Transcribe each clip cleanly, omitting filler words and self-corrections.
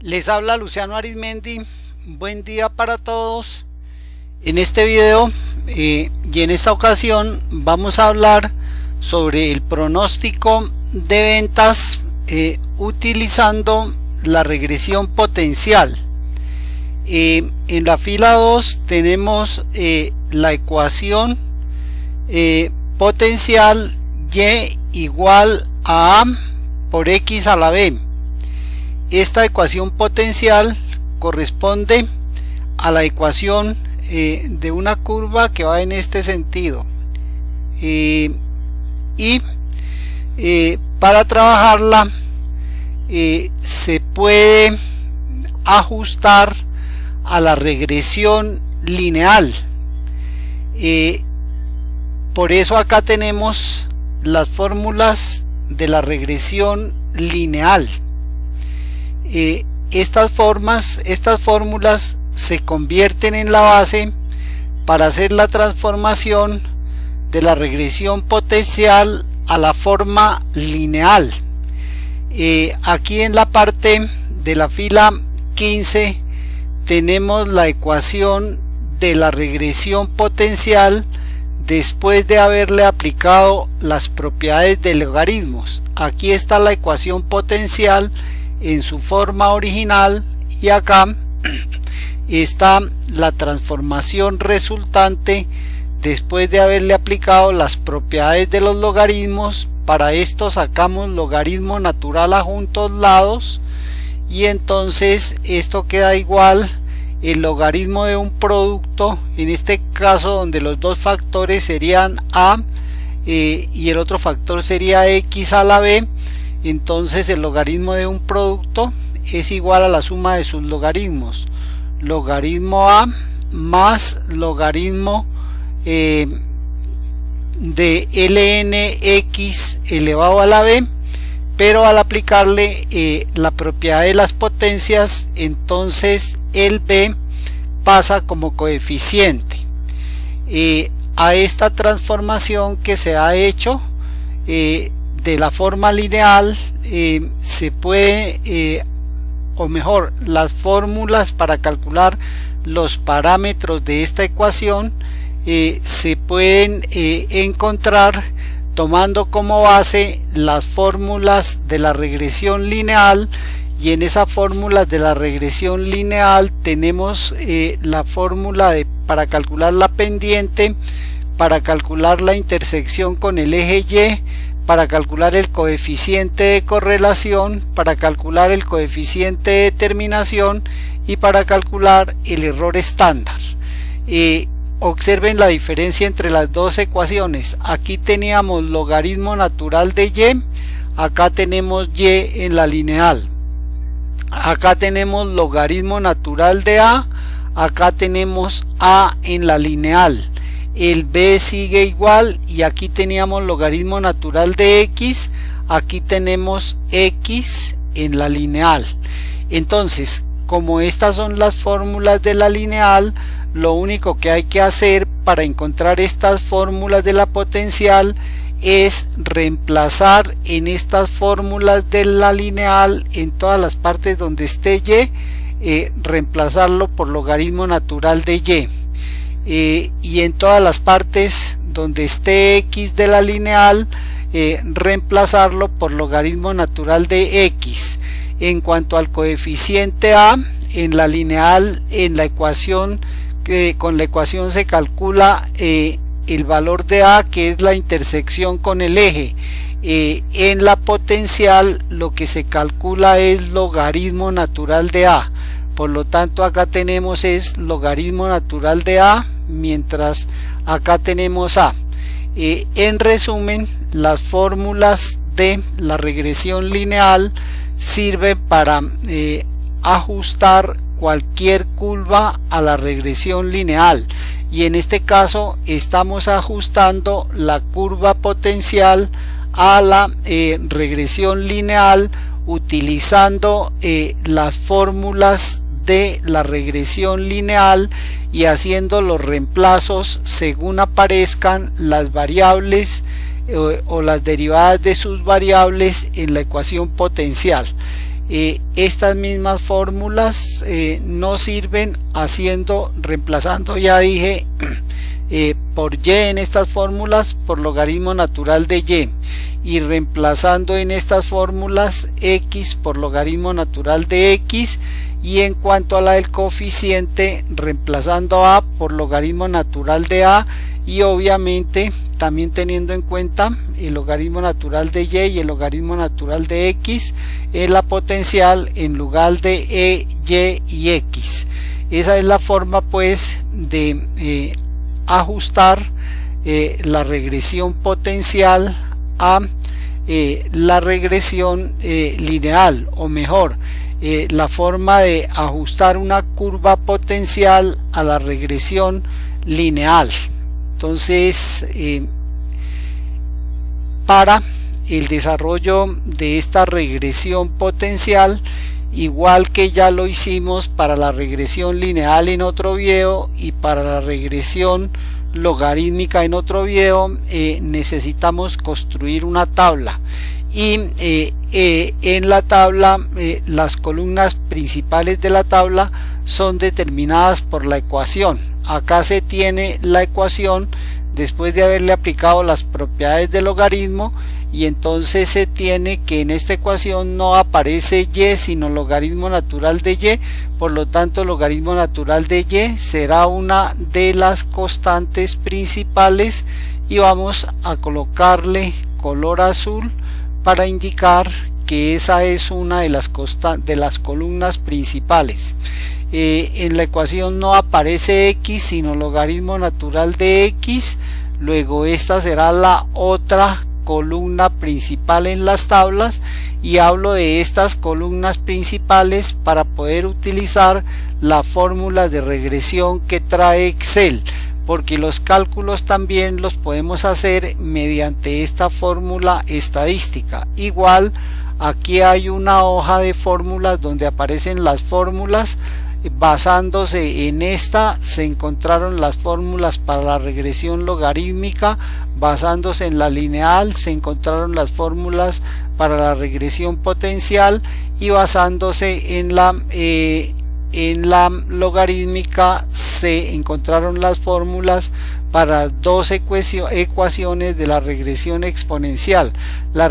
Les habla Luciano Arizmendi. Buen día para todos. En este video y en esta ocasión vamos a hablar sobre el pronóstico de ventas utilizando la regresión potencial. En la fila 2 tenemos la ecuación potencial y igual a A por X a la B. Esta ecuación potencial corresponde a la ecuación de una curva que va en este sentido, y para trabajarla se puede ajustar a la regresión lineal. Por eso acá tenemos las fórmulas de la regresión lineal. Estas fórmulas se convierten en la base para hacer la transformación de la regresión potencial a la forma lineal. Aquí en la parte de la fila 15 tenemos la ecuación de la regresión potencial después de haberle aplicado las propiedades de logaritmos. Aquí está la ecuación potencial en su forma original y acá está la transformación resultante después de haberle aplicado las propiedades de los logaritmos. Para esto sacamos logaritmo natural a juntos lados y entonces esto queda igual el logaritmo de un producto, en este caso donde los dos factores serían a y el otro factor sería x a la b. Entonces el logaritmo de un producto es igual a la suma de sus logaritmos, logaritmo a más logaritmo de ln x elevado a la b, pero al aplicarle la propiedad de las potencias, entonces el b pasa como coeficiente. A esta transformación que se ha hecho de la forma lineal se puede, o mejor, las fórmulas para calcular los parámetros de esta ecuación se pueden encontrar tomando como base las fórmulas de la regresión lineal, y en esas fórmulas de la regresión lineal tenemos la fórmula para calcular la pendiente, para calcular la intersección con el eje Y, para calcular el coeficiente de correlación, para calcular el coeficiente de determinación y para calcular el error estándar. Observen la diferencia entre las dos ecuaciones. Aquí teníamos logaritmo natural de Y, acá tenemos Y en la lineal. Acá tenemos logaritmo natural de A, acá tenemos A en la lineal. El b sigue igual y aquí teníamos logaritmo natural de x, aquí tenemos x en la lineal. Entonces, como estas son las fórmulas de la lineal, lo único que hay que hacer para encontrar estas fórmulas de la potencial es reemplazar en estas fórmulas de la lineal, en todas las partes donde esté y, reemplazarlo por logaritmo natural de y. Y en todas las partes donde esté x de la lineal, reemplazarlo por logaritmo natural de x. En cuanto al coeficiente a, en la lineal, en la ecuación, con la ecuación se calcula el valor de a, que es la intersección con el eje. En la potencial lo que se calcula es logaritmo natural de a. Por lo tanto acá tenemos es logaritmo natural de a, mientras acá tenemos a. En resumen, las fórmulas de la regresión lineal sirven para ajustar cualquier curva a la regresión lineal, y en este caso estamos ajustando la curva potencial a la regresión lineal utilizando las fórmulas de la regresión lineal y haciendo los reemplazos según aparezcan las variables o las derivadas de sus variables en la ecuación potencial. estas mismas fórmulas no sirven reemplazando, ya dije, por y en estas fórmulas por logaritmo natural de y reemplazando en estas fórmulas x por logaritmo natural de x, y en cuanto a la del coeficiente reemplazando a por logaritmo natural de a, y obviamente también teniendo en cuenta el logaritmo natural de y el logaritmo natural de x en la potencial en lugar de y y x. Esa es la forma pues de ajustar la regresión potencial a la regresión lineal, o mejor, la forma de ajustar una curva potencial a la regresión lineal. Entonces, para el desarrollo de esta regresión potencial, igual que ya lo hicimos para la regresión lineal en otro video y para la regresión logarítmica en otro video, necesitamos construir una tabla, y en la tabla las columnas principales de la tabla son determinadas por la ecuación. Acá se tiene la ecuación después de haberle aplicado las propiedades del logaritmo, y entonces se tiene que en esta ecuación no aparece y sino logaritmo natural de y, por lo tanto logaritmo natural de y será una de las constantes principales, y vamos a colocarle color azul para indicar que esa es una de las columnas principales. En la ecuación no aparece x sino logaritmo natural de x, luego esta será la otra columna principal en las tablas, y hablo de estas columnas principales para poder utilizar la fórmula de regresión que trae Excel, porque los cálculos también los podemos hacer mediante esta fórmula estadística. Igual aquí hay una hoja de fórmulas donde aparecen las fórmulas. Basándose en esta se encontraron las fórmulas para la regresión logarítmica, basándose en la lineal se encontraron las fórmulas para la regresión potencial, y basándose en la logarítmica se encontraron las fórmulas para dos ecuaciones de la regresión exponencial. La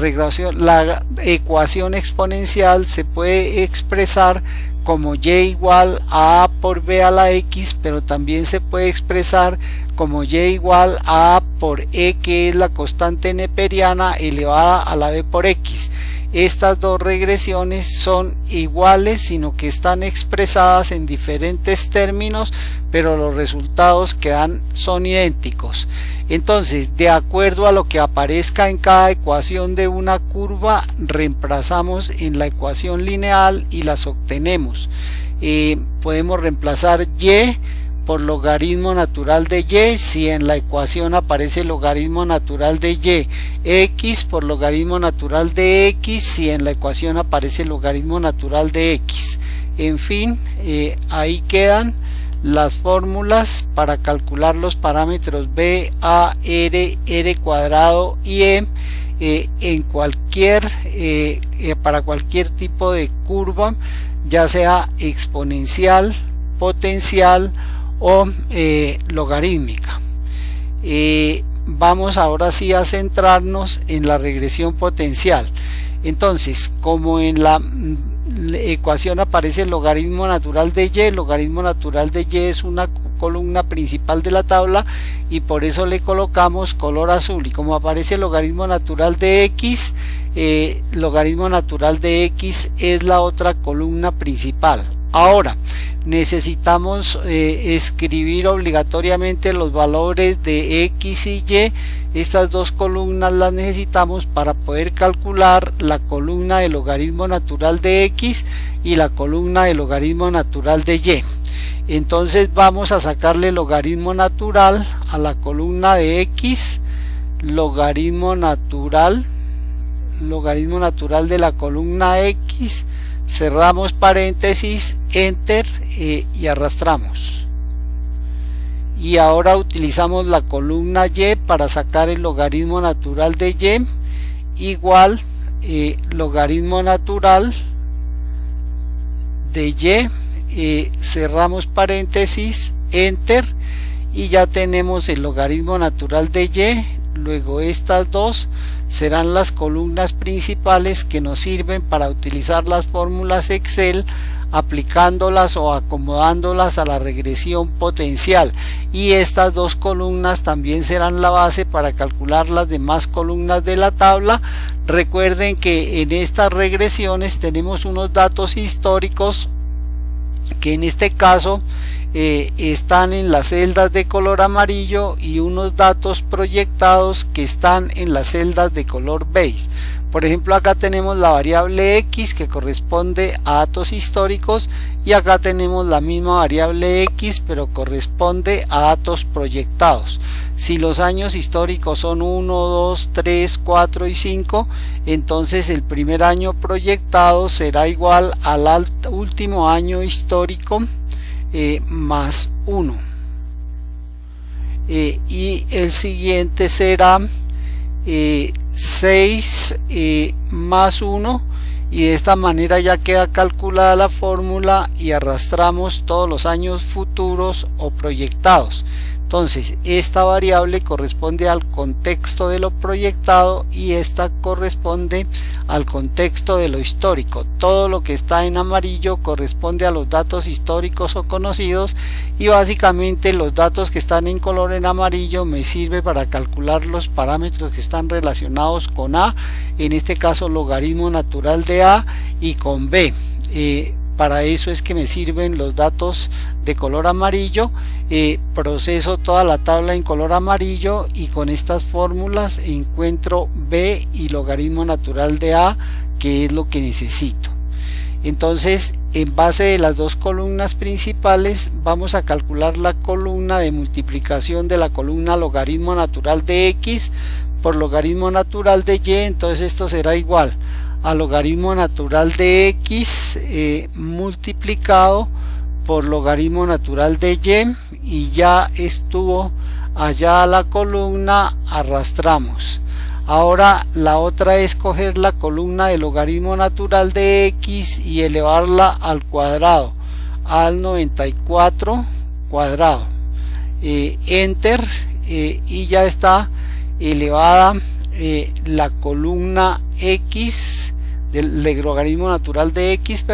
ecuación exponencial se puede expresar como y igual a por b a la x, pero también se puede expresar como y igual a por e, que es la constante neperiana elevada a la b por x. Estas dos regresiones son iguales, sino que están expresadas en diferentes términos, pero los resultados que dan son idénticos. Entonces, de acuerdo a lo que aparezca en cada ecuación de una curva, reemplazamos en la ecuación lineal y las obtenemos. Podemos reemplazar y por logaritmo natural de y si en la ecuación aparece logaritmo natural de y, x por logaritmo natural de x si en la ecuación aparece logaritmo natural de x. En fin, ahí quedan las fórmulas para calcular los parámetros b, a, r, r cuadrado y e en para cualquier tipo de curva, ya sea exponencial, potencial o logarítmica. Vamos ahora sí a centrarnos en la regresión potencial. Entonces, como en la ecuación aparece el logaritmo natural de y, el logaritmo natural de y es una columna principal de la tabla, y por eso le colocamos color azul. Y como aparece el logaritmo natural de x, logaritmo natural de x es la otra columna principal. Ahora necesitamos escribir obligatoriamente los valores de x y y. Estas dos columnas las necesitamos para poder calcular la columna de logaritmo natural de x y la columna de logaritmo natural de y. Entonces vamos a sacarle logaritmo natural a la columna de x, logaritmo natural de la columna x, cerramos paréntesis, enter y arrastramos. Y ahora utilizamos la columna y para sacar el logaritmo natural de y, igual logaritmo natural de y, cerramos paréntesis, enter, y ya tenemos el logaritmo natural de y. Luego estas dos serán las columnas principales que nos sirven para utilizar las fórmulas Excel, aplicándolas o acomodándolas a la regresión potencial, y estas dos columnas también serán la base para calcular las demás columnas de la tabla. Recuerden que en estas regresiones tenemos unos datos históricos que en este caso están en las celdas de color amarillo y unos datos proyectados que están en las celdas de color beige. Por ejemplo, acá tenemos la variable X que corresponde a datos históricos, y acá tenemos la misma variable X pero corresponde a datos proyectados. Si los años históricos son 1, 2, 3, 4 y 5, entonces el primer año proyectado será igual al último año histórico más 1, y el siguiente será 6 más 1, y de esta manera ya queda calculada la fórmula y arrastramos todos los años futuros o proyectados. Entonces esta variable corresponde al contexto de lo proyectado y esta corresponde al contexto de lo histórico. Todo lo que está en amarillo corresponde a los datos históricos o conocidos, y básicamente los datos que están en color en amarillo me sirve para calcular los parámetros que están relacionados con A, en este caso logaritmo natural de A, y con B. Para eso es que me sirven los datos de color amarillo. Proceso toda la tabla en color amarillo y con estas fórmulas encuentro B y logaritmo natural de A, que es lo que necesito. Entonces, en base de las dos columnas principales vamos a calcular la columna de multiplicación de la columna logaritmo natural de X por logaritmo natural de Y. Entonces esto será igual a logaritmo natural de X multiplicado por logaritmo natural de Y ya estuvo allá la columna, arrastramos. Ahora la otra es coger la columna de logaritmo natural de X y elevarla al cuadrado, al 94 cuadrado. Enter, y ya está elevada la columna X del logaritmo natural de X,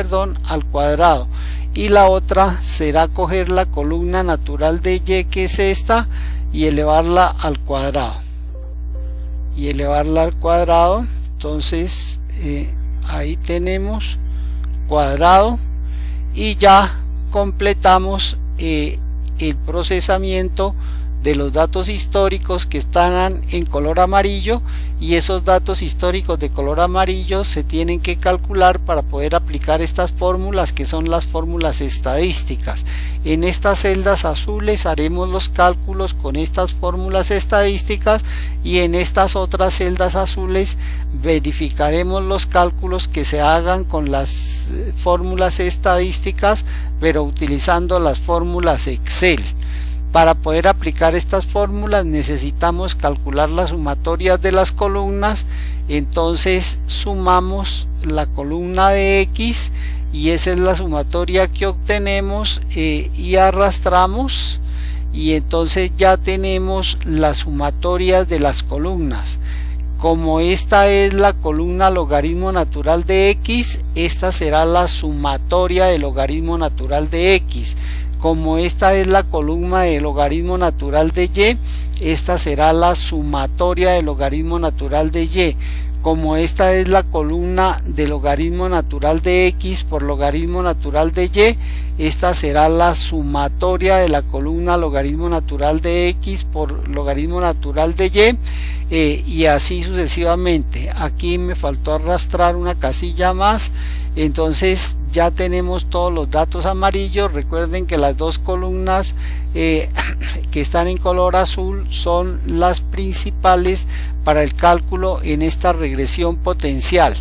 al cuadrado, y la otra será coger la columna natural de Y, que es esta, y elevarla al cuadrado, entonces ahí tenemos cuadrado, y ya completamos el procesamiento de los datos históricos que están en color amarillo, y esos datos históricos de color amarillo se tienen que calcular para poder aplicar estas fórmulas, que son las fórmulas estadísticas. En estas celdas azules haremos los cálculos con estas fórmulas estadísticas, y en estas otras celdas azules verificaremos los cálculos que se hagan con las fórmulas estadísticas, pero utilizando las fórmulas Excel. Para poder aplicar estas fórmulas necesitamos calcular las sumatorias de las columnas. Entonces sumamos la columna de X, y esa es la sumatoria que obtenemos, y arrastramos, y entonces ya tenemos las sumatorias de las columnas. Como esta es la columna logaritmo natural de X, esta será la sumatoria del logaritmo natural de X. Como esta es la columna de logaritmo natural de Y, esta será la sumatoria del logaritmo natural de Y. Como esta es la columna de logaritmo natural de X por logaritmo natural de Y, esta será la sumatoria de la columna logaritmo natural de X por logaritmo natural de Y, y así sucesivamente. Aquí me faltó arrastrar una casilla más. Entonces ya tenemos todos los datos amarillos. Recuerden que las dos columnas que están en color azul son las principales para el cálculo en esta regresión potencial.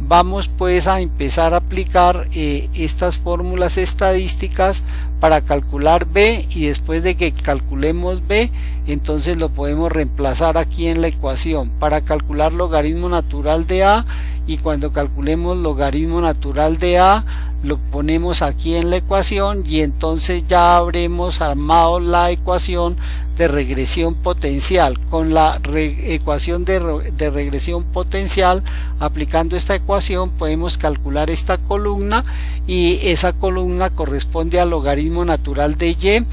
Vamos pues a empezar a aplicar estas fórmulas estadísticas para calcular B, y después de que calculemos B, entonces lo podemos reemplazar aquí en la ecuación para calcular logaritmo natural de A, y cuando calculemos logaritmo natural de A lo ponemos aquí en la ecuación y entonces ya habremos armado la ecuación de regresión potencial. Con la ecuación de regresión potencial, aplicando esta ecuación, podemos calcular esta columna, y esa columna corresponde al logaritmo natural de y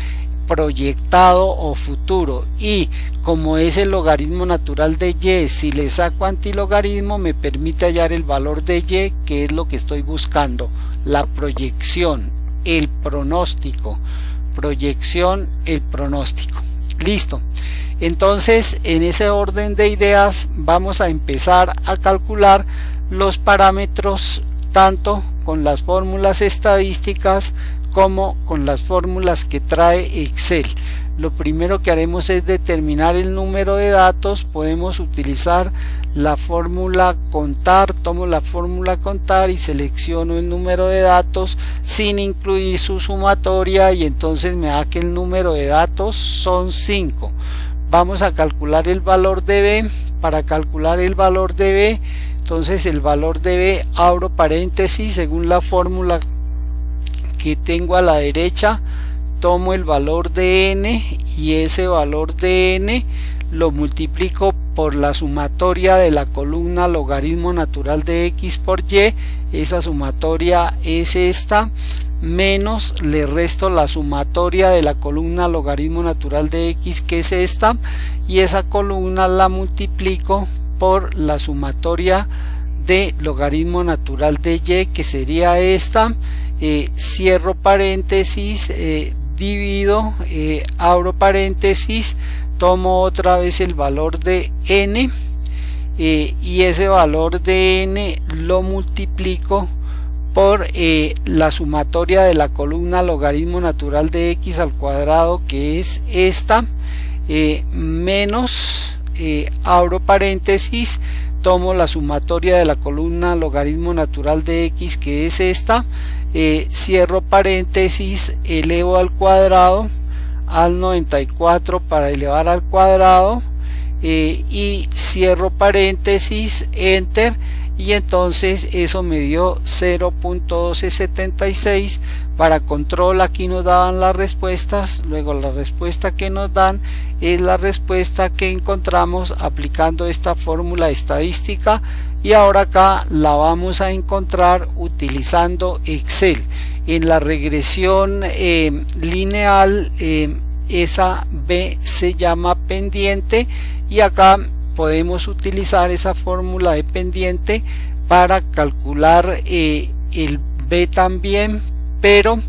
proyectado o futuro, y como es el logaritmo natural de y, si le saco antilogaritmo me permite hallar el valor de y, que es lo que estoy buscando, la proyección, el pronóstico, proyección, el pronóstico. Listo. Entonces, en ese orden de ideas vamos a empezar a calcular los parámetros, tanto con las fórmulas estadísticas como con las fórmulas que trae Excel. Lo primero que haremos es determinar el número de datos. Podemos utilizar la fórmula contar. Tomo la fórmula contar y selecciono el número de datos sin incluir su sumatoria, y entonces me da que el número de datos son 5. Vamos a calcular el valor de b. Para calcular el valor de b, entonces el valor de b, abro paréntesis, según la fórmula que tengo a la derecha, tomo el valor de n, y ese valor de n lo multiplico por la sumatoria de la columna logaritmo natural de x por y. Esa sumatoria es esta, menos le resto la sumatoria de la columna logaritmo natural de x, que es esta, y esa columna la multiplico por la sumatoria de logaritmo natural de y, que sería esta. Cierro paréntesis, divido, abro paréntesis, tomo otra vez el valor de n, y ese valor de n lo multiplico por la sumatoria de la columna logaritmo natural de x al cuadrado, que es esta, menos, abro paréntesis, tomo la sumatoria de la columna logaritmo natural de x, que es esta, cierro paréntesis, elevo al cuadrado al 94 para elevar al cuadrado, y cierro paréntesis, enter, y entonces eso me dio 0.1276. Para control aquí nos daban las respuestas. Luego la respuesta que nos dan es la respuesta que encontramos aplicando esta fórmula estadística, y ahora acá la vamos a encontrar utilizando Excel. En la regresión lineal, esa b se llama pendiente, y acá podemos utilizar esa fórmula de pendiente para calcular el b también, pero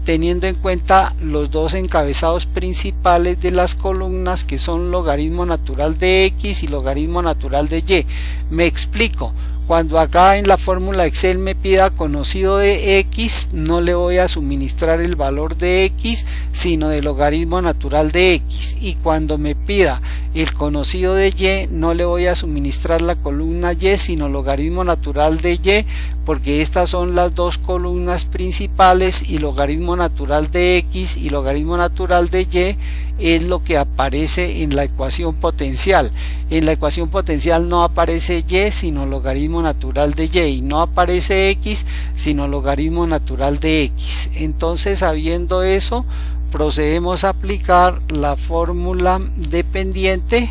teniendo en cuenta los dos encabezados principales de las columnas, que son logaritmo natural de x y logaritmo natural de y. Me explico. Cuando acá en la fórmula Excel me pida conocido de x, no le voy a suministrar el valor de x, sino del logaritmo natural de x. Y cuando me pida el conocido de y, no le voy a suministrar la columna y, sino logaritmo natural de y, porque estas son las dos columnas principales, y logaritmo natural de x y logaritmo natural de y es lo que aparece en la ecuación potencial. En la ecuación potencial no aparece y, sino logaritmo natural de y, y no aparece x, sino logaritmo natural de x. Entonces, sabiendo eso, procedemos a aplicar la fórmula de pendiente,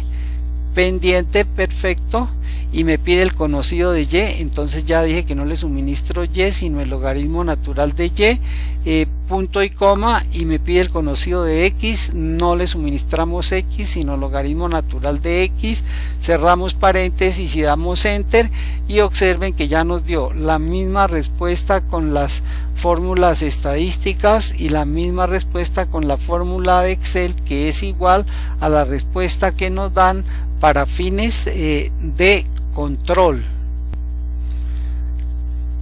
perfecto, y me pide el conocido de y. Entonces ya dije que no le suministro y, sino el logaritmo natural de y, punto y coma, y me pide el conocido de x, no le suministramos x, sino logaritmo natural de x, cerramos paréntesis y damos enter, y observen que ya nos dio la misma respuesta con las fórmulas estadísticas y la misma respuesta con la fórmula de Excel, que es igual a la respuesta que nos dan para fines de control.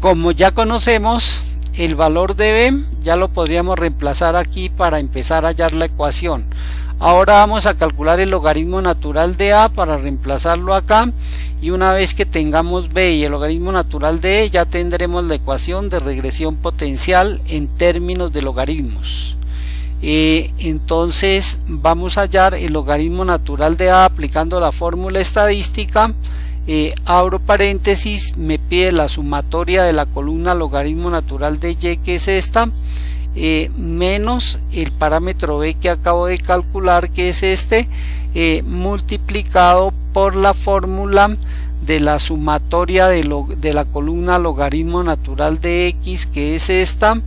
Como ya conocemos el valor de b, ya lo podríamos reemplazar aquí para empezar a hallar la ecuación. Ahora vamos a calcular el logaritmo natural de a para reemplazarlo acá, y una vez que tengamos b y el logaritmo natural de e, ya tendremos la ecuación de regresión potencial en términos de logaritmos. Entonces vamos a hallar el logaritmo natural de a aplicando la fórmula estadística. abro paréntesis, me pide la sumatoria de la columna logaritmo natural de y, que es esta, menos el parámetro b que acabo de calcular, que es este, multiplicado por la fórmula de la sumatoria de la columna logaritmo natural de x, que es esta,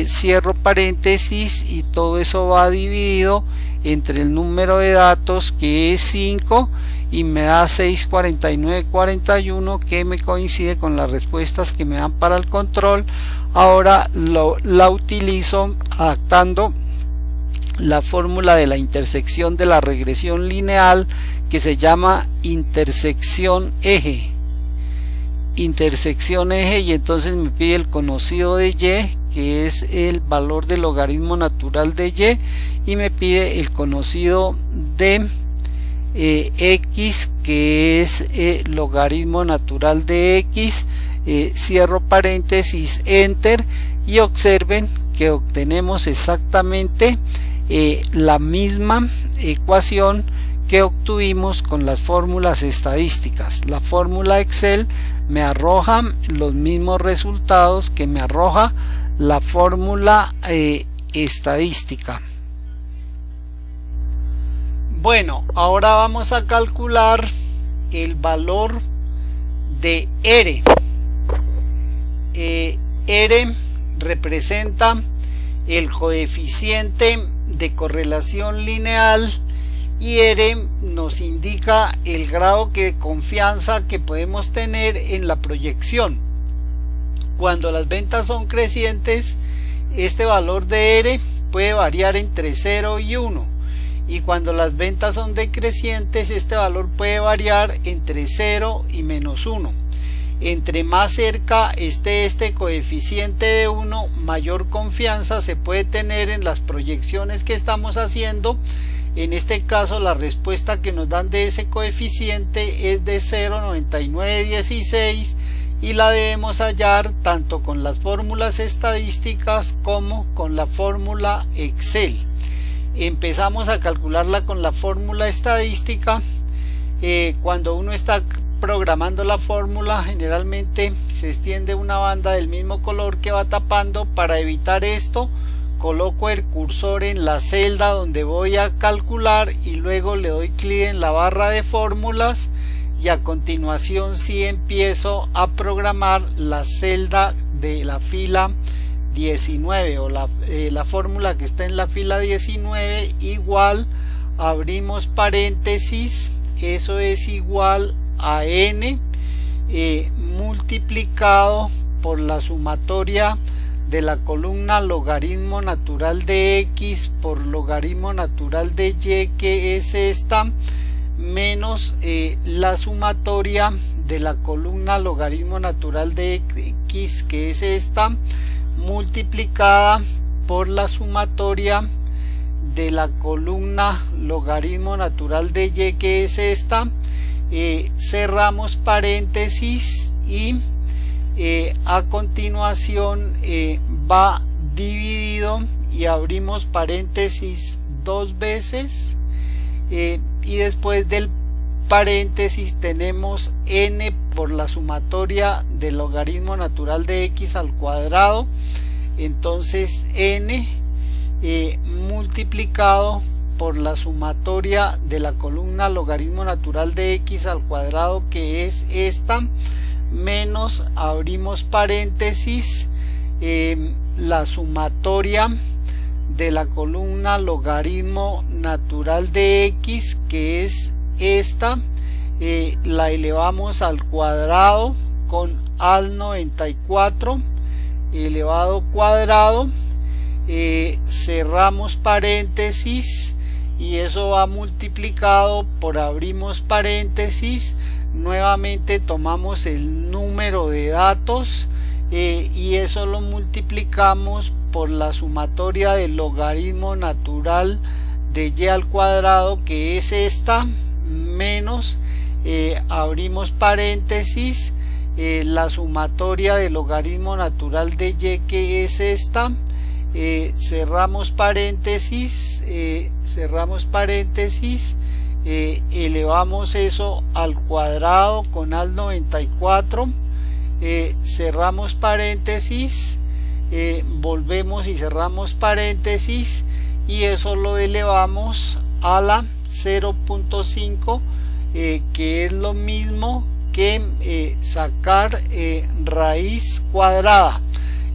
cierro paréntesis, y todo eso va dividido entre el número de datos, que es 5, y me da 6,49,41, que me coincide con las respuestas que me dan para el control. Ahora la utilizo adaptando la fórmula de la intersección de la regresión lineal, que se llama intersección eje, y entonces me pide el conocido de y, que es el valor del logaritmo natural de y me pide el conocido de x, que es logaritmo natural de x. Cierro paréntesis, enter, y observen que obtenemos exactamente la misma ecuación que obtuvimos con las fórmulas estadísticas. La fórmula Excel me arroja los mismos resultados que me arroja la fórmula estadística. Bueno, ahora vamos a calcular el valor de R. R representa el coeficiente de correlación lineal, y R nos indica el grado de confianza que podemos tener en la proyección. Cuando las ventas son crecientes, este valor de R puede variar entre 0 y 1, y cuando las ventas son decrecientes, este valor puede variar entre 0 y menos 1. Entre más cerca esté este coeficiente de 1, mayor confianza se puede tener en las proyecciones que estamos haciendo. En este caso, la respuesta que nos dan de ese coeficiente es de 0,9916, y la debemos hallar tanto con las fórmulas estadísticas como con la fórmula Excel. Empezamos a calcularla con la fórmula estadística. Cuando uno está programando la fórmula, generalmente se extiende una banda del mismo color que va tapando. Para evitar esto, coloco el cursor en la celda donde voy a calcular, y luego le doy clic en la barra de fórmulas, y a continuación sí empiezo a programar la celda de la fila 19, o la fórmula que está en la fila 19, igual, abrimos paréntesis, eso es igual a n multiplicado por la sumatoria de la columna logaritmo natural de x por logaritmo natural de y, que es esta, menos la sumatoria de la columna logaritmo natural de x, que es esta, multiplicada por la sumatoria de la columna logaritmo natural de y, que es esta. Cerramos paréntesis, y a continuación va dividido, y abrimos paréntesis dos veces, y después del paréntesis tenemos n por la sumatoria del logaritmo natural de x al cuadrado. Entonces n multiplicado por la sumatoria de la columna logaritmo natural de x al cuadrado, que es esta, menos, abrimos paréntesis, la sumatoria de la columna logaritmo natural de x, que es esta, la elevamos al cuadrado con al 94 elevado cuadrado, cerramos paréntesis, y eso va multiplicado por, abrimos paréntesis, nuevamente tomamos el número de datos, y eso lo multiplicamos por la sumatoria del logaritmo natural de y al cuadrado, que es esta, menos, abrimos paréntesis, la sumatoria del logaritmo natural de y, que es esta, cerramos paréntesis, elevamos eso al cuadrado con al 94, cerramos paréntesis, volvemos y cerramos paréntesis, y eso lo elevamos a la 0.5, que es lo mismo que sacar raíz cuadrada.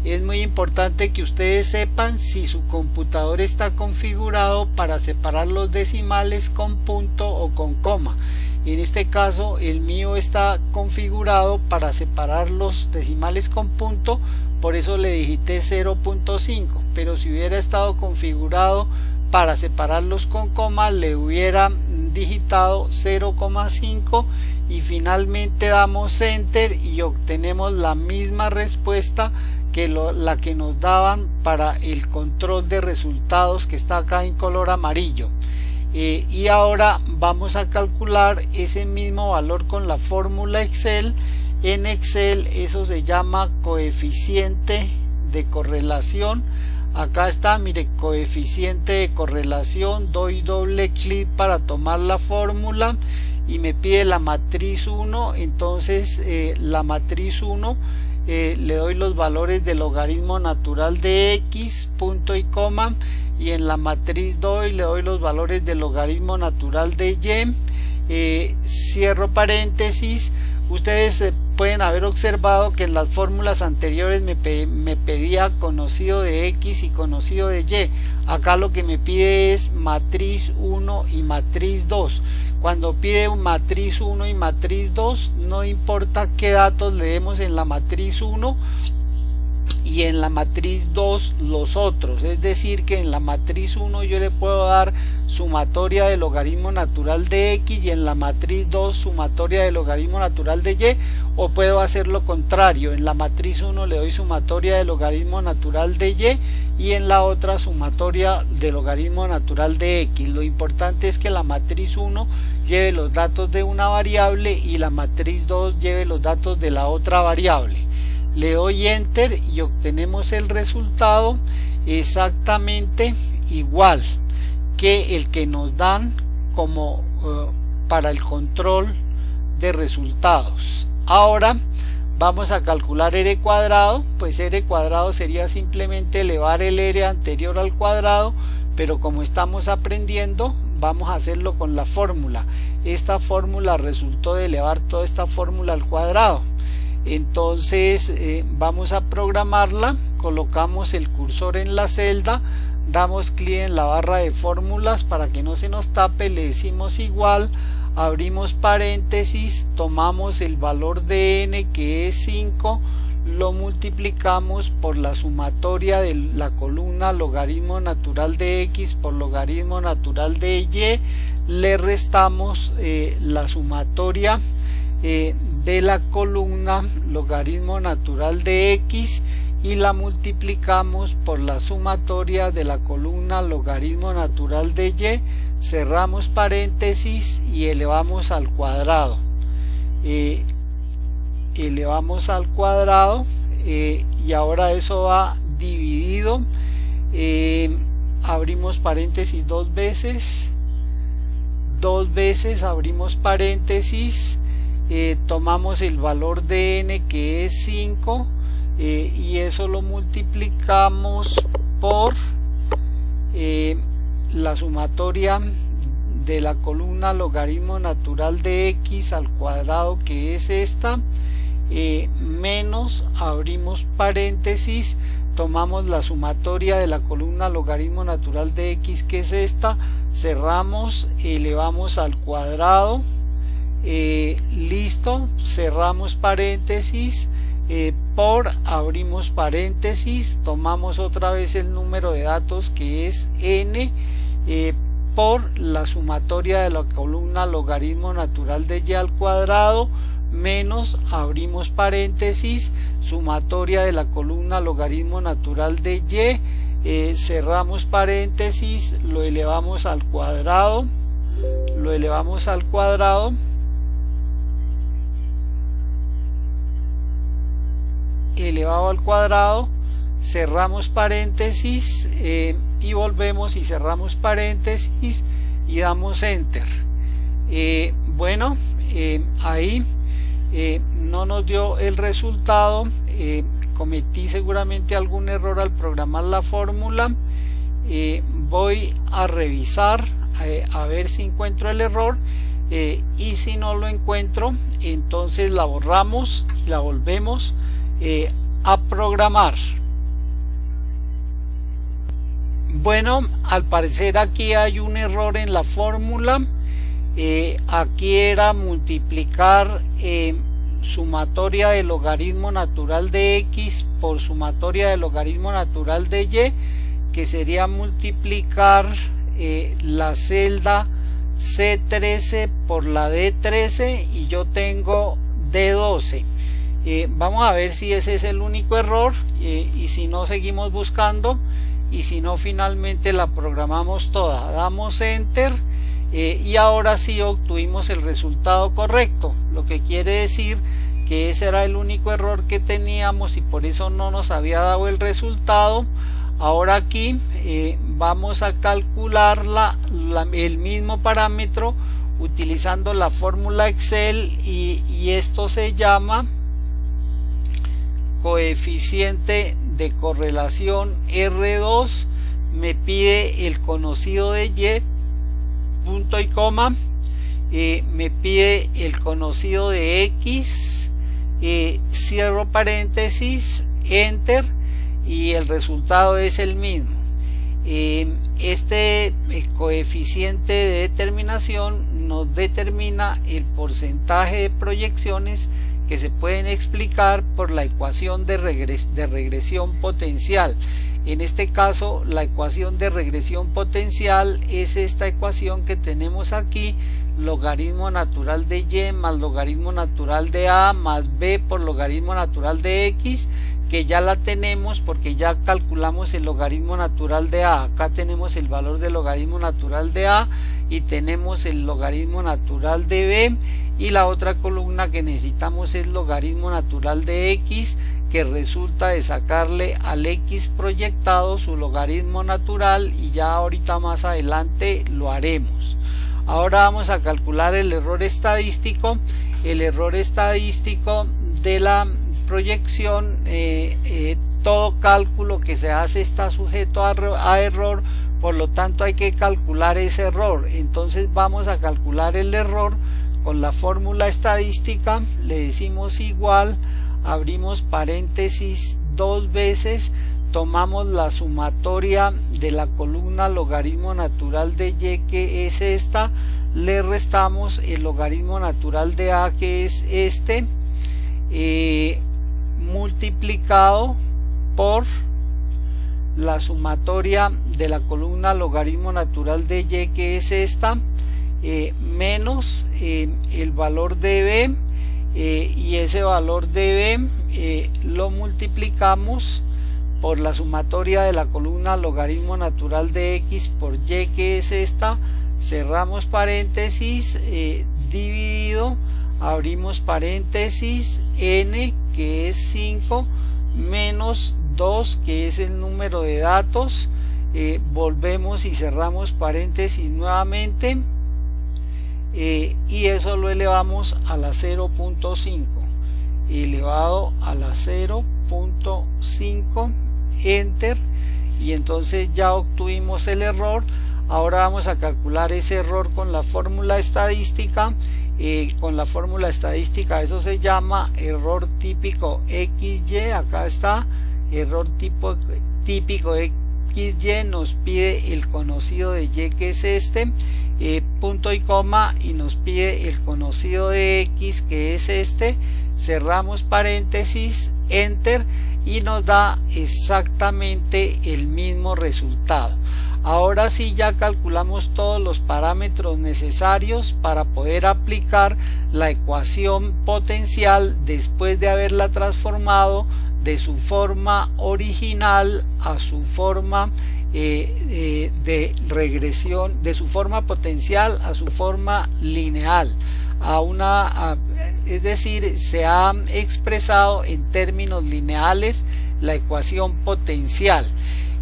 Es muy importante que ustedes sepan si su computador está configurado para separar los decimales con punto o con coma. En este caso el mío está configurado para separar los decimales con punto, por eso le digité 0.5, pero si hubiera estado configurado para separarlos con coma, le hubiera digitado 0,5 y finalmente damos enter y obtenemos la misma respuesta que la que nos daban para el control de resultados, que está acá en color amarillo. Y ahora vamos a calcular ese mismo valor con la fórmula Excel. En Excel eso se llama coeficiente de correlación. Acá está, mire, coeficiente de correlación. Doy doble clic para tomar la fórmula y me pide la matriz 1. Entonces la matriz 1, le doy los valores del logaritmo natural de x, punto y coma, y en la matriz 2 le doy los valores del logaritmo natural de y, cierro paréntesis. Ustedes pueden haber observado que en las fórmulas anteriores me pedía conocido de x y conocido de y. Acá lo que me pide es matriz 1 y matriz 2. Cuando pide matriz 1 y matriz 2, no importa qué datos le demos en la matriz 1 y en la matriz 2 los otros. Es decir, que en la matriz 1 yo le puedo dar sumatoria del logaritmo natural de x y en la matriz 2 sumatoria del logaritmo natural de y, o puedo hacer lo contrario. En la matriz 1 le doy sumatoria del logaritmo natural de y en la otra sumatoria del logaritmo natural de x. Lo importante es que la matriz 1 lleve los datos de una variable y la matriz 2 lleve los datos de la otra variable. Le doy enter y obtenemos el resultado exactamente igual que el que nos dan como para el control de resultados. Ahora vamos a calcular r cuadrado. Pues r cuadrado sería simplemente elevar el r anterior al cuadrado, pero como estamos aprendiendo vamos a hacerlo con la fórmula. Esta fórmula resultó de elevar toda esta fórmula al cuadrado. Entonces vamos a programarla, colocamos el cursor en la celda, damos clic en la barra de fórmulas para que no se nos tape, le decimos igual, abrimos paréntesis, tomamos el valor de n, que es 5, lo multiplicamos por la sumatoria de la columna logaritmo natural de x por logaritmo natural de y, le restamos la sumatoria de la columna logaritmo natural de x y la multiplicamos por la sumatoria de la columna logaritmo natural de y, cerramos paréntesis y elevamos al cuadrado. Elevamos al cuadrado y ahora eso va dividido. Abrimos paréntesis dos veces, abrimos paréntesis, tomamos el valor de n, que es 5, y eso lo multiplicamos por la sumatoria de la columna logaritmo natural de x al cuadrado, que es esta, menos, abrimos paréntesis, tomamos la sumatoria de la columna logaritmo natural de x, que es esta, cerramos, elevamos al cuadrado, listo, cerramos paréntesis, por, abrimos paréntesis, tomamos otra vez el número de datos, que es n, por la sumatoria de la columna logaritmo natural de y al cuadrado, menos, abrimos paréntesis, sumatoria de la columna logaritmo natural de y, cerramos paréntesis, lo elevamos al cuadrado, elevado al cuadrado, cerramos paréntesis y volvemos y cerramos paréntesis y damos enter. Bueno, ahí no nos dio el resultado. Cometí seguramente algún error al programar la fórmula. Voy a revisar a ver si encuentro el error, y si no lo encuentro, entonces la borramos y la volvemos a programar. Bueno, al parecer aquí hay un error en la fórmula. Aquí era multiplicar sumatoria del logaritmo natural de x por sumatoria del logaritmo natural de y, que sería multiplicar la celda C13 por la D13, y yo tengo D12. Vamos a ver si ese es el único error, y si no seguimos buscando, y si no finalmente la programamos toda. Damos enter, y ahora sí obtuvimos el resultado correcto, lo que quiere decir que ese era el único error que teníamos y por eso no nos había dado el resultado. Ahora aquí vamos a calcular el mismo parámetro utilizando la fórmula Excel, y esto se llama coeficiente de correlación R2. Me pide el conocido de y, punto y coma, me pide el conocido de x, cierro paréntesis, enter, y el resultado es el mismo. Este coeficiente de determinación nos determina el porcentaje de proyecciones que se pueden explicar por la ecuación de regresión potencial. En este caso, la ecuación de regresión potencial es esta ecuación que tenemos aquí: logaritmo natural de y más logaritmo natural de a más b por logaritmo natural de x, que ya la tenemos porque ya calculamos el logaritmo natural de a. Acá tenemos el valor del logaritmo natural de a y tenemos el logaritmo natural de b, y la otra columna que necesitamos es logaritmo natural de x, que resulta de sacarle al x proyectado su logaritmo natural, y ya ahorita más adelante lo haremos. Ahora vamos a calcular el error estadístico. El error estadístico de la proyección, todo cálculo que se hace está sujeto a error, por lo tanto hay que calcular ese error. Entonces vamos a calcular el error con la fórmula estadística. Le decimos igual, abrimos paréntesis dos veces, tomamos la sumatoria de la columna logaritmo natural de y, que es esta, le restamos el logaritmo natural de a, que es este, multiplicado por la sumatoria de la columna logaritmo natural de y, que es esta, menos el valor de b, y ese valor de b lo multiplicamos por la sumatoria de la columna logaritmo natural de x por y, que es esta, cerramos paréntesis, dividido, abrimos paréntesis, n, que es 5, menos 2, que es el número de datos, volvemos y cerramos paréntesis nuevamente, y eso lo elevamos a la 0.5, elevado a la 0.5, enter, y entonces ya obtuvimos el error. Ahora vamos a calcular ese error con la fórmula estadística. Con la fórmula estadística eso se llama error típico XY. Acá está, error típico XY, nos pide el conocido de Y, que es este, punto y coma, y nos pide el conocido de X, que es este, cerramos paréntesis, enter, y nos da exactamente el mismo resultado. Ahora sí ya calculamos todos los parámetros necesarios para poder aplicar la ecuación potencial después de haberla transformado de su forma original a su forma de regresión, de su forma potencial a su forma lineal, es decir, se ha expresado en términos lineales la ecuación potencial.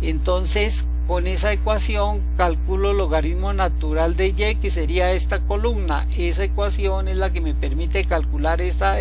Entonces, con esa ecuación calculo logaritmo natural de y, que sería esta columna. Esa ecuación es la que me permite calcular esta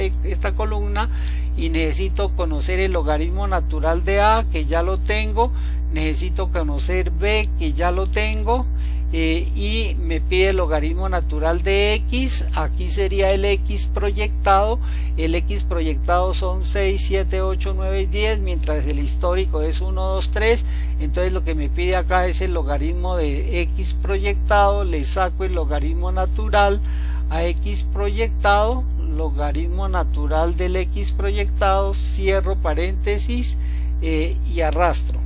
columna, y necesito conocer el logaritmo natural de a, que ya lo tengo, necesito conocer b, que ya lo tengo, y me pide el logaritmo natural de x. Aquí sería el x proyectado. El x proyectado son 6, 7, 8, 9 y 10, mientras el histórico es 1, 2, 3. Entonces lo que me pide acá es el logaritmo de x proyectado. Le saco el logaritmo natural a x proyectado, logaritmo natural del x proyectado, cierro paréntesis y arrastro.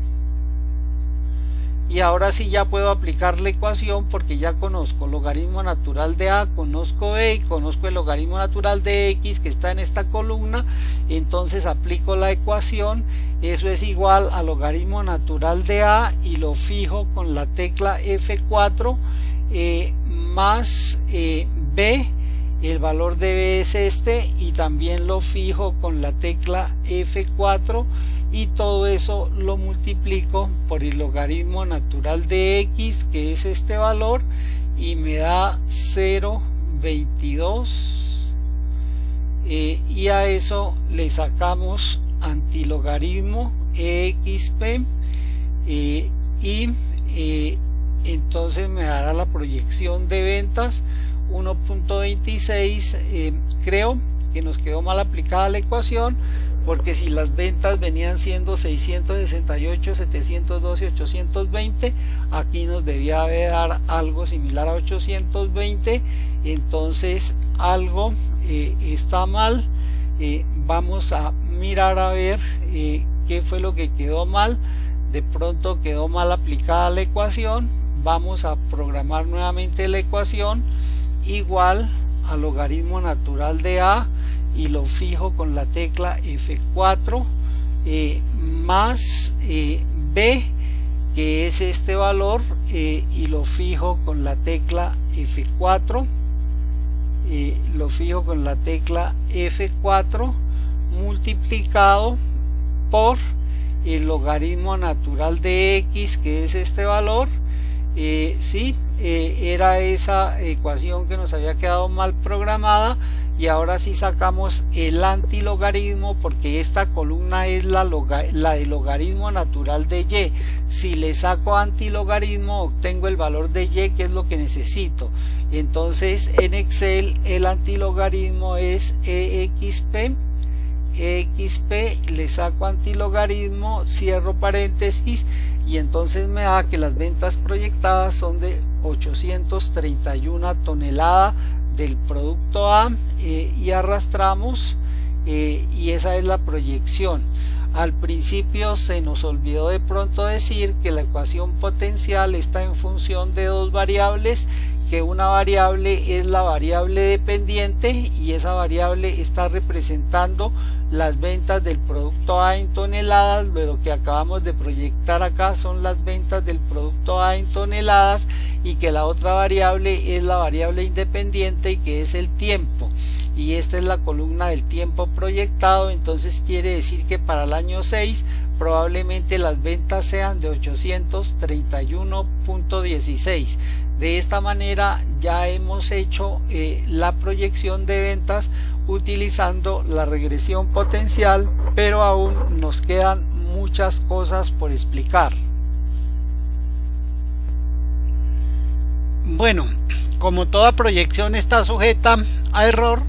Y ahora sí ya puedo aplicar la ecuación, porque ya conozco logaritmo natural de a, conozco b y conozco el logaritmo natural de x, que está en esta columna. Entonces aplico la ecuación. Eso es igual a logaritmo natural de a, y lo fijo con la tecla F4, más b. El valor de b es este, y también lo fijo con la tecla F4, y todo eso lo multiplico por el logaritmo natural de x, que es este valor, y me da 0,22, y a eso le sacamos antilogaritmo exp, y entonces me dará la proyección de ventas 1.26. Creo que nos quedó mal aplicada la ecuación, porque si las ventas venían siendo 668, 712, 820, aquí nos debía de dar algo similar a 820. Entonces algo está mal. Vamos a mirar a ver qué fue lo que quedó mal. De pronto quedó mal aplicada la ecuación. Vamos a programar nuevamente la ecuación, igual a logaritmo natural de a, y lo fijo con la tecla F4, más b, que es este valor, y lo fijo con la tecla F4, multiplicado por el logaritmo natural de x, que es este valor. Era esa ecuación que nos había quedado mal programada, y ahora sí sacamos el antilogaritmo, porque esta columna es la de logaritmo natural de y. Si le saco antilogaritmo obtengo el valor de y, que es lo que necesito. Entonces en Excel el antilogaritmo es exp, le saco antilogaritmo, cierro paréntesis, y entonces me da que las ventas proyectadas son de 831 toneladas del producto A, y arrastramos, y esa es la proyección. Al principio se nos olvidó de pronto decir que la ecuación potencial está en función de dos variables, que una variable es la variable dependiente, y esa variable está representando las ventas del producto A en toneladas. Lo que acabamos de proyectar acá son las ventas del producto A en toneladas, y que la otra variable es la variable independiente, y que es el tiempo, y esta es la columna del tiempo proyectado. Entonces quiere decir que para el año 6 probablemente las ventas sean de 831.16. De esta manera ya hemos hecho la proyección de ventas utilizando la regresión potencial, pero aún nos quedan muchas cosas por explicar. Bueno, como toda proyección está sujeta a error,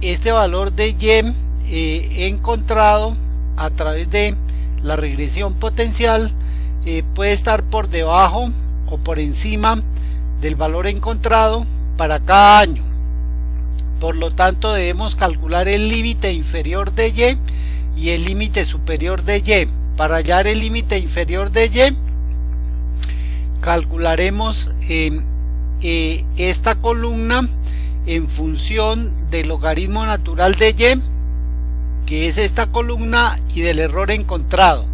este valor de y encontrado a través de la regresión potencial puede estar por debajo o por encima del valor encontrado para cada año. Por lo tanto debemos calcular el límite inferior de y el límite superior de y. Para hallar el límite inferior de y, calcularemos esta columna en función del logaritmo natural de y, que es esta columna, y del error encontrado.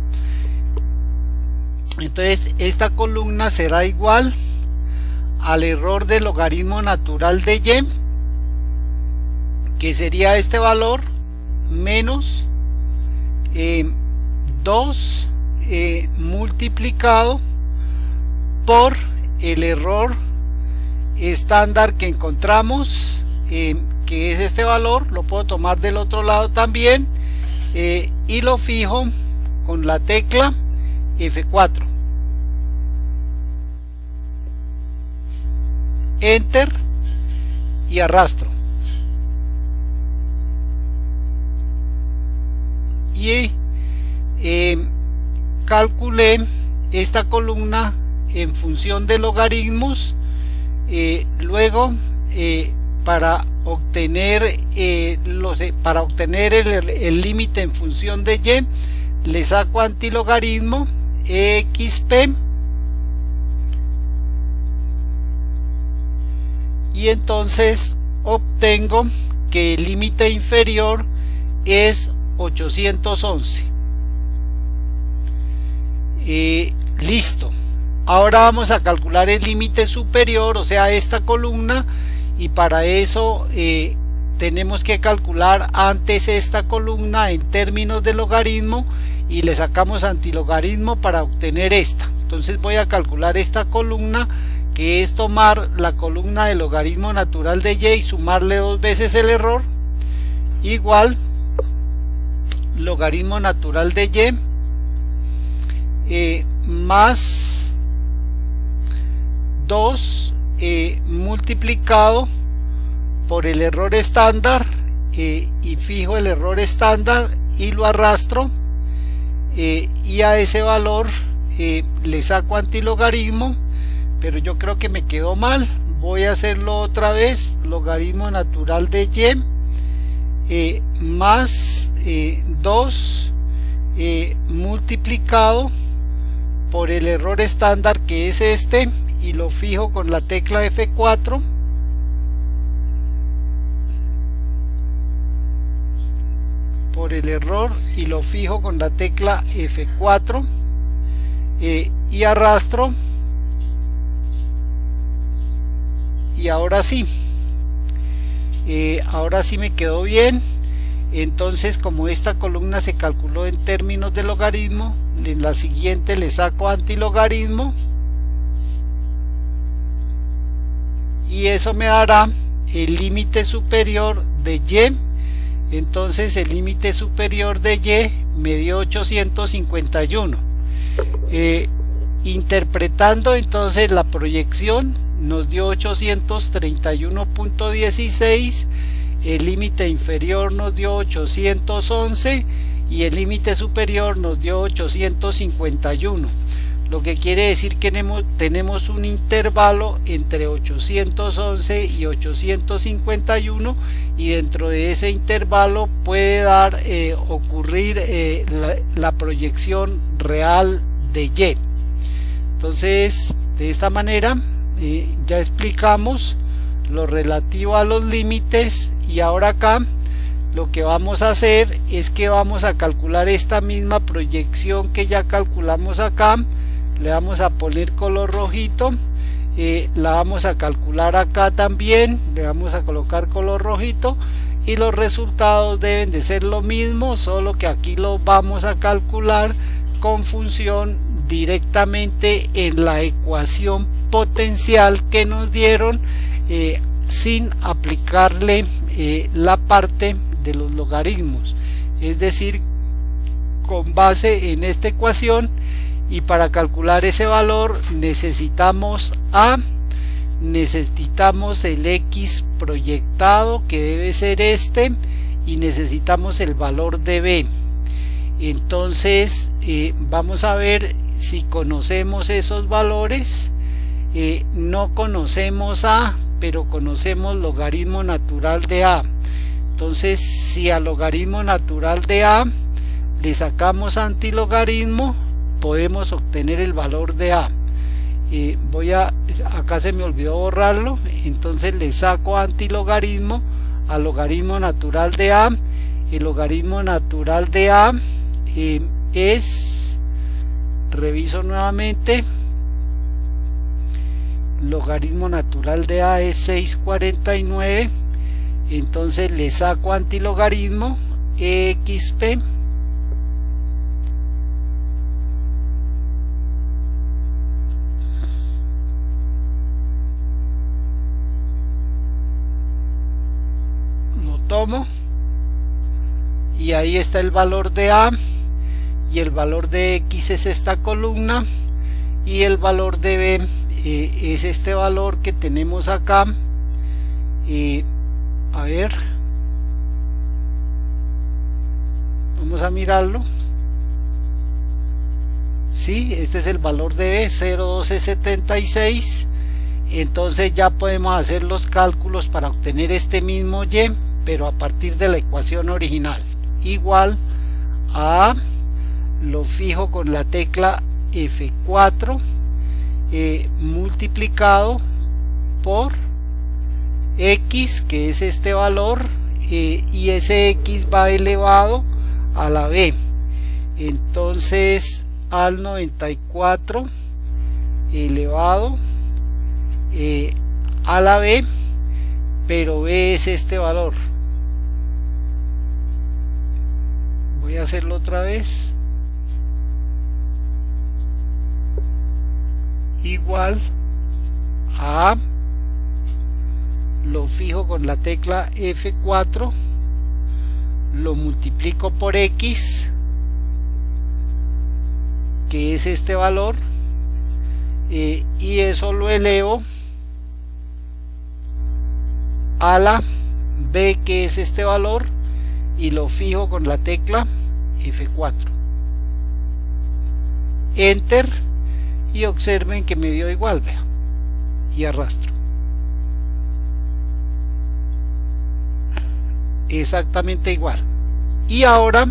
Entonces esta columna será igual al error del logaritmo natural de y, que sería este valor, menos 2 multiplicado por el error estándar que encontramos, que es este valor. Lo puedo tomar del otro lado también, y lo fijo con la tecla F4, enter, y arrastro, y calculé esta columna en función de logaritmos. Luego para obtener el límite en función de y, le saco antilogaritmo exp, y entonces obtengo que el límite inferior es 811. Listo. Ahora vamos a calcular el límite superior, o sea, esta columna, y para eso tenemos que calcular antes esta columna en términos de logaritmo y le sacamos antilogaritmo para obtener esta. Entonces voy a calcular esta columna, que es tomar la columna de logaritmo natural de y y sumarle dos veces el error, igual logaritmo natural de y más 2 multiplicado por el error estándar, y fijo el error estándar y lo arrastro, y a ese valor le saco antilogaritmo, pero yo creo que me quedó mal. Voy a hacerlo otra vez, logaritmo natural de y más 2 multiplicado por el error estándar, que es este, y lo fijo con la tecla F4, por el error, y lo fijo con la tecla F4, y arrastro, y ahora sí me quedó bien. Entonces, como esta columna se calculó en términos de logaritmo, en la siguiente le saco antilogaritmo, y eso me dará el límite superior de y. Entonces el límite superior de y me dio 851. Interpretando entonces la proyección, nos dio 831.16, el límite inferior nos dio 811 y el límite superior nos dio 851, lo que quiere decir que tenemos un intervalo entre 811 y 851, y dentro de ese intervalo puede ocurrir la proyección real de y. Entonces, de esta manera ya explicamos lo relativo a los límites, y ahora acá lo que vamos a hacer es que vamos a calcular esta misma proyección que ya calculamos acá. Le vamos a poner color rojito, la vamos a calcular acá también, le vamos a colocar color rojito, y los resultados deben de ser lo mismo, solo que aquí lo vamos a calcular con función directamente en la ecuación potencial que nos dieron, sin aplicarle la parte de los logaritmos, es decir, con base en esta ecuación. Y para calcular ese valor necesitamos el x proyectado, que debe ser este, y necesitamos el valor de b. Entonces vamos a ver si conocemos esos valores. No conocemos a, pero conocemos logaritmo natural de a. Entonces, si al logaritmo natural de a le sacamos antilogaritmo, podemos obtener el valor de a. Acá se me olvidó borrarlo, entonces le saco antilogaritmo al logaritmo natural de a. El logaritmo natural de a reviso nuevamente, logaritmo natural de a es 649, entonces le saco antilogaritmo exp, tomo y ahí está el valor de A, y el valor de X es esta columna, y el valor de B es este valor que tenemos acá. A ver, vamos a mirarlo. Sí, este es el valor de B, 0,1276. Entonces ya podemos hacer los cálculos para obtener este mismo Y, pero a partir de la ecuación original. Igual a, lo fijo con la tecla F4, multiplicado por X, que es este valor, y ese X va elevado a la B. Entonces al 94 elevado a la B, pero B es este valor. Voy a hacerlo otra vez. Igual a, lo fijo con la tecla F4, lo multiplico por X, que es este valor, y eso lo elevo a la B, que es este valor, y lo fijo con la tecla F4, enter, y observen que me dio igual, vean, y arrastro exactamente igual. Y ahora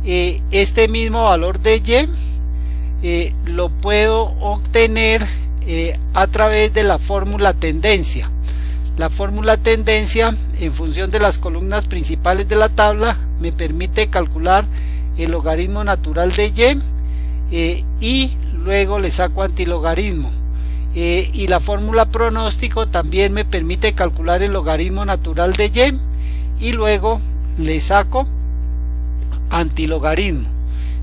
este mismo valor de Y lo puedo obtener a través de la fórmula tendencia. La fórmula tendencia, en función de las columnas principales de la tabla, me permite calcular el logaritmo natural de y luego le saco antilogaritmo. Y la fórmula pronóstico también me permite calcular el logaritmo natural de y luego le saco antilogaritmo.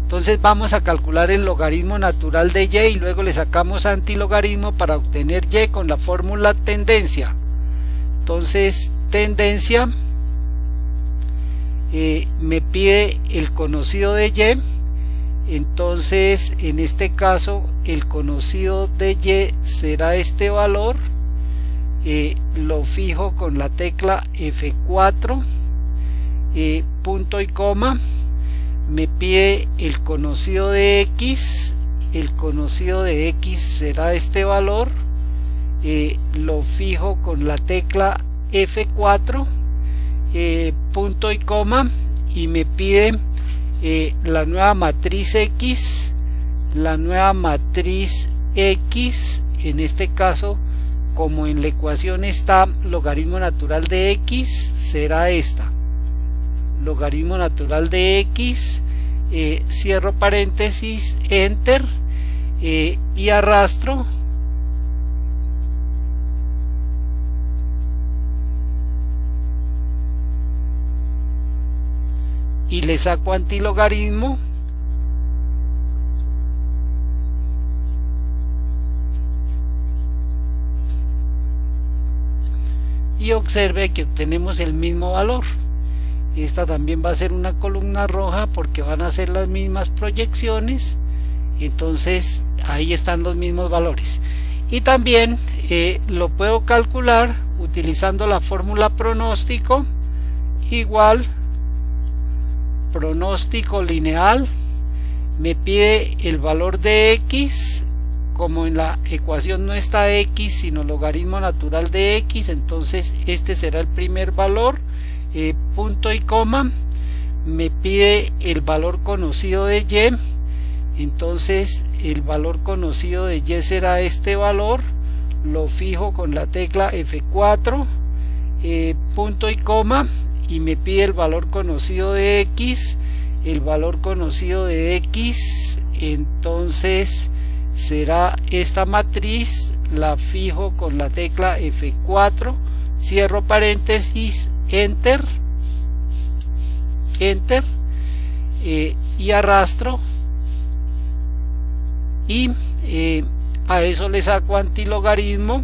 Entonces vamos a calcular el logaritmo natural de y luego le sacamos antilogaritmo para obtener y con la fórmula tendencia. Entonces tendencia me pide el conocido de y, entonces en este caso el conocido de y será este valor, lo fijo con la tecla F4, punto y coma, me pide el conocido de X, el conocido de X será este valor, lo fijo con la tecla F4, punto y coma, y me pide la nueva matriz X, la nueva matriz X, en este caso como en la ecuación está logaritmo natural de X, será esta, logaritmo natural de X, cierro paréntesis, enter, y arrastro, y le saco antilogaritmo, y observe que obtenemos el mismo valor. Esta también va a ser una columna roja porque van a ser las mismas proyecciones, entonces ahí están los mismos valores. Y también lo puedo calcular utilizando la fórmula pronóstico, igual pronóstico lineal, me pide el valor de X, como en la ecuación no está X sino logaritmo natural de X, entonces este será el primer valor, punto y coma, me pide el valor conocido de Y, entonces el valor conocido de Y será este valor, lo fijo con la tecla F4, punto y coma, y me pide el valor conocido de X, el valor conocido de X, entonces será esta matriz, la fijo con la tecla F4, cierro paréntesis, enter, enter, y arrastro, y a eso le saco antilogaritmo,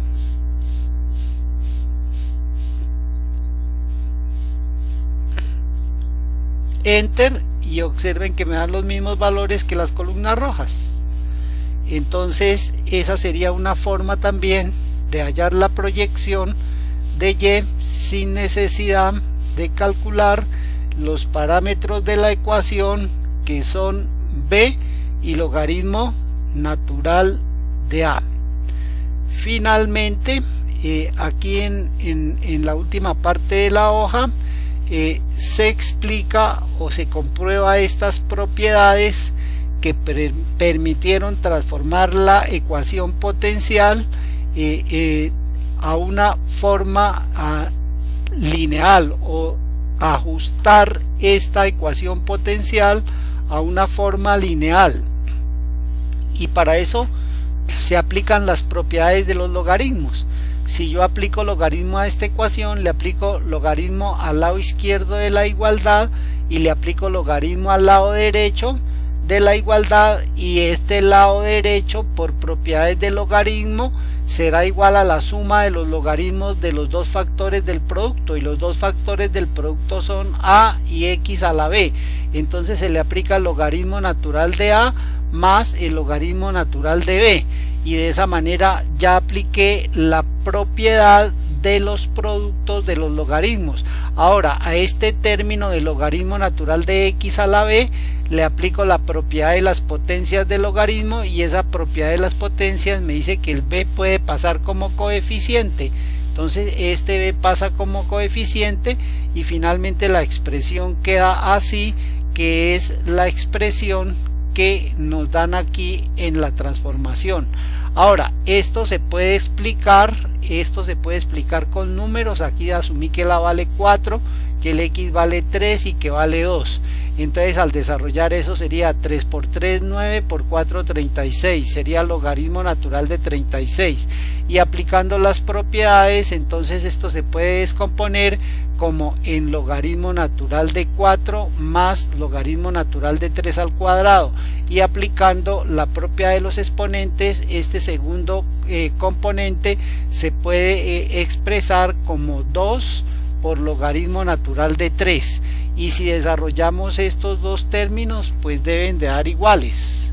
enter, y observen que me dan los mismos valores que las columnas rojas. Entonces esa sería una forma también de hallar la proyección de y sin necesidad de calcular los parámetros de la ecuación, que son b y logaritmo natural de a. Finalmente, aquí en la última parte de la hoja se explica o se comprueba estas propiedades que permitieron transformar la ecuación potencial a una forma lineal, o ajustar esta ecuación potencial a una forma lineal. Y para eso se aplican las propiedades de los logaritmos. Si yo aplico logaritmo a esta ecuación, le aplico logaritmo al lado izquierdo de la igualdad y le aplico logaritmo al lado derecho de la igualdad, y este lado derecho, por propiedades de logaritmo, será igual a la suma de los logaritmos de los dos factores del producto, y los dos factores del producto son a y x a la b. Entonces se le aplica el logaritmo natural de a más el logaritmo natural de b, y de esa manera ya apliqué la propiedad de los productos de los logaritmos. Ahora a este término del logaritmo natural de x a la b le aplico la propiedad de las potencias del logaritmo, y esa propiedad de las potencias me dice que el b puede pasar como coeficiente. Entonces este b pasa como coeficiente, y finalmente la expresión queda así, que es la expresión que nos dan aquí en la transformación. Ahora esto se puede explicar con números. Aquí asumí que la vale 4, que el x vale 3 y que vale 2. Entonces al desarrollar eso sería 3 por 3 9, por 4 36, sería logaritmo natural de 36, y aplicando las propiedades entonces esto se puede descomponer como en logaritmo natural de 4 más logaritmo natural de 3 al cuadrado, y aplicando la propiedad de los exponentes, este segundo componente se puede expresar como 2 por logaritmo natural de 3, y si desarrollamos estos dos términos pues deben de dar iguales.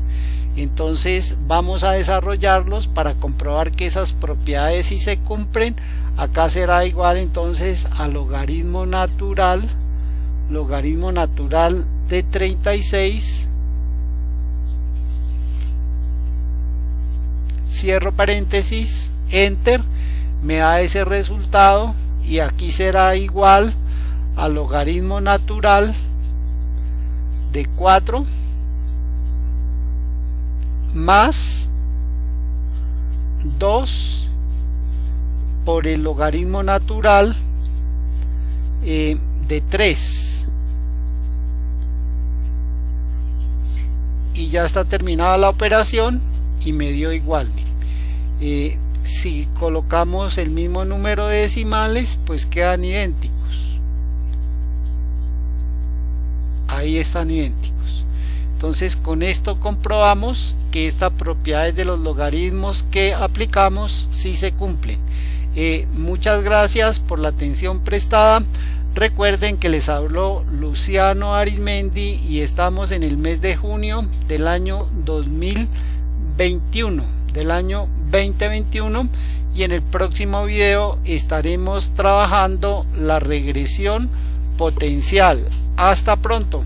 Entonces vamos a desarrollarlos para comprobar que esas propiedades sí se cumplen. Acá será igual entonces a logaritmo natural de 36, cierro paréntesis, enter, me da ese resultado, y aquí será igual a logaritmo natural de 4 más 2 por el logaritmo natural de 3, y ya está terminada la operación y me dio igual. Mire, si colocamos el mismo número de decimales pues quedan idénticos, ahí están idénticos. Entonces con esto comprobamos que estas propiedades de los logaritmos que aplicamos sí se cumplen. Muchas gracias por la atención prestada. Recuerden que les habló Luciano Arizmendi y estamos en el mes de junio del año 2021, y en el próximo video estaremos trabajando la regresión potencial. Hasta pronto.